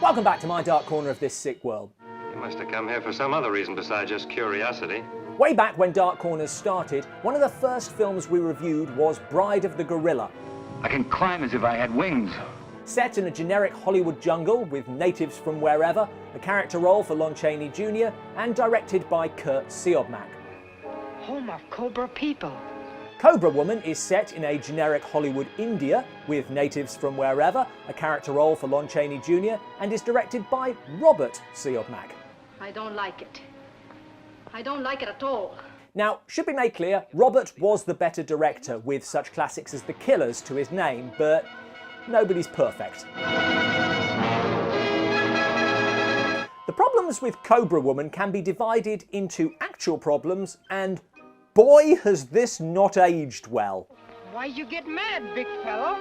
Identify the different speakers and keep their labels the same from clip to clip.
Speaker 1: Welcome back to my dark corner of this sick world.
Speaker 2: You must have come here for some other reason besides just curiosity.
Speaker 1: Way back when Dark Corners started, one of the first films we reviewed was Bride of the Gorilla.
Speaker 3: I can climb as if I had wings.
Speaker 1: Set in a generic Hollywood jungle with natives from wherever, a character role for Lon Chaney Jr, and directed by Kurt Siodmak.
Speaker 4: Home of Cobra people.
Speaker 1: Cobra Woman is set in a generic Hollywood India with natives from wherever, a character role for Lon Chaney Jr, and is directed by Robert Siodmak.
Speaker 5: I don't like it. I don't like it at all.
Speaker 1: Now, should be made clear, Robert was the better director with such classics as The Killers to his name, but nobody's perfect. The problems with Cobra Woman can be divided into actual problems and boy has this not aged well.
Speaker 4: Why you get mad, big fellow?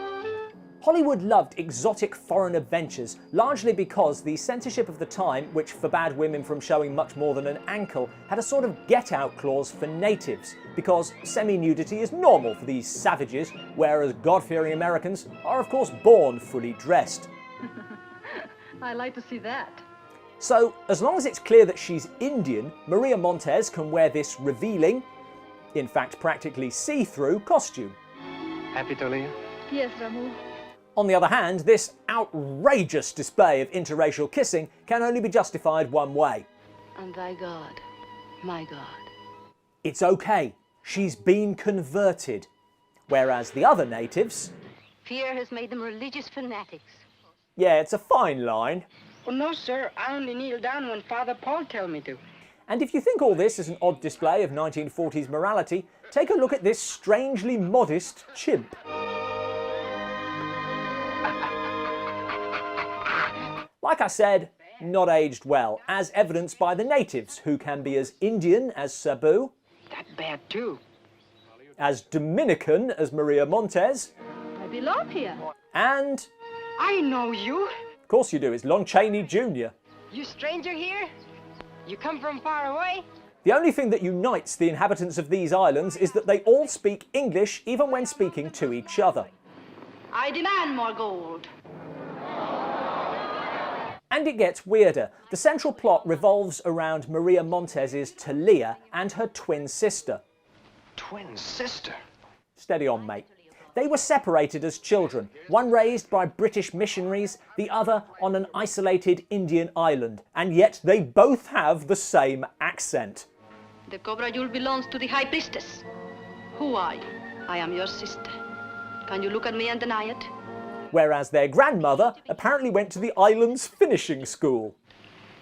Speaker 1: Hollywood loved exotic foreign adventures, largely because the censorship of the time, which forbade women from showing much more than an ankle, had a sort of get-out clause for natives, because semi-nudity is normal for these savages, whereas God-fearing Americans are of course born fully dressed.
Speaker 5: I like to see that.
Speaker 1: So, as long as it's clear that she's Indian, Maria Montez can wear this revealing, in fact practically see-through, costume.
Speaker 2: Happy, Tollea?
Speaker 5: Yes, Ramu.
Speaker 1: On the other hand, this outrageous display of interracial kissing can only be justified one way.
Speaker 5: And thy God, my God.
Speaker 1: It's okay, she's been converted. Whereas the other natives...
Speaker 5: Fear has made them religious fanatics.
Speaker 1: Yeah, it's a fine line.
Speaker 4: Oh, no, sir. I only kneel down when Father Paul tells me to.
Speaker 1: And if you think all this is an odd display of 1940s morality, take a look at this strangely modest chimp. Like I said, not aged well, as evidenced by the natives, who can be as Indian as Sabu,
Speaker 4: That bad, too.
Speaker 1: as Dominican as Maria Montez,
Speaker 5: I belong here.
Speaker 1: and,
Speaker 4: I know you.
Speaker 1: of course you do, it's Lon Chaney Jr.
Speaker 4: You stranger here? You come from far away?
Speaker 1: The only thing that unites the inhabitants of these islands is that they all speak English even when speaking to each other.
Speaker 5: I demand more gold.
Speaker 1: And it gets weirder. The central plot revolves around Maria Montez's Tollea and her twin sister.
Speaker 2: Twin sister?
Speaker 1: Steady on, mate. They were separated as children, one raised by British missionaries, the other on an isolated Indian island, and yet they both have the same accent.
Speaker 5: The Cobra Jewel belongs to the High Priestess. Who are you? I am your sister. Can you look at me and deny it?
Speaker 1: Whereas their grandmother apparently went to the island's finishing school.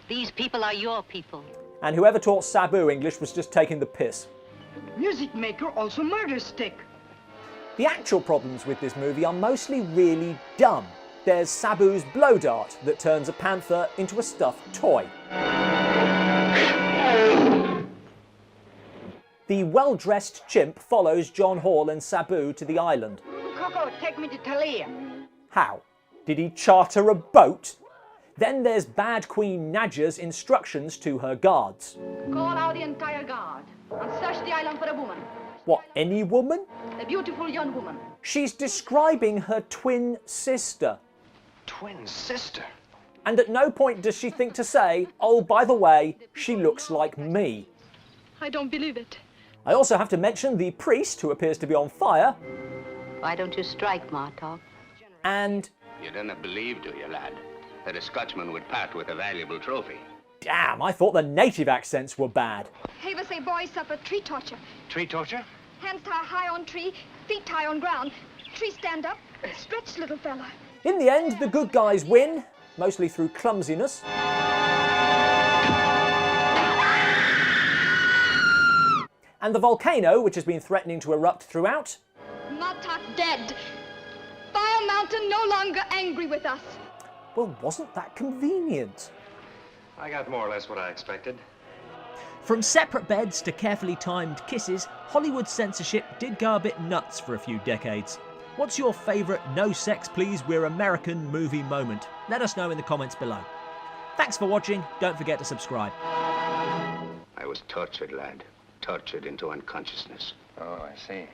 Speaker 5: These people are your people.
Speaker 1: And whoever taught Sabu English was just taking the piss.
Speaker 4: Music maker also murder stick.
Speaker 1: The actual problems with this movie are mostly really dumb. There's Sabu's blow dart that turns a panther into a stuffed toy. The well-dressed chimp follows John Hall and Sabu to the island.
Speaker 4: Coco, take me to Tollea.
Speaker 1: How? Did he charter a boat? Then there's Bad Queen Naja's instructions to her guards.
Speaker 5: Call out the entire guard and search the island for a woman.
Speaker 1: What, any woman?
Speaker 5: A beautiful young woman.
Speaker 1: She's describing her twin sister.
Speaker 2: Twin sister?
Speaker 1: And at no point does she think to say, oh, by the way, she looks like me.
Speaker 5: I don't believe it.
Speaker 1: I also have to mention the priest, who appears to be on fire,
Speaker 5: Why don't you strike, Martok?
Speaker 1: and,
Speaker 3: You don't believe, do you, lad, that a Scotchman would part with a valuable trophy?
Speaker 1: damn, I thought the native accents were bad.
Speaker 6: Here say boys suffer tree torture.
Speaker 2: Tree torture?
Speaker 6: Hands tie high on tree, feet tie on ground. Tree stand up, stretch little fella.
Speaker 1: In the end, the good guys win, mostly through clumsiness. And the volcano, which has been threatening to erupt throughout,
Speaker 6: Martok dead. Fire Mountain no longer angry with us.
Speaker 1: well, wasn't that convenient?
Speaker 2: I got more or less what I expected.
Speaker 1: From separate beds to carefully timed kisses, Hollywood censorship did go a bit nuts for a few decades. What's your favourite no sex please we're American movie moment? Let us know in the comments below. Thanks for watching, don't forget to subscribe.
Speaker 3: I was tortured, lad. Tortured into unconsciousness.
Speaker 2: Oh, I see.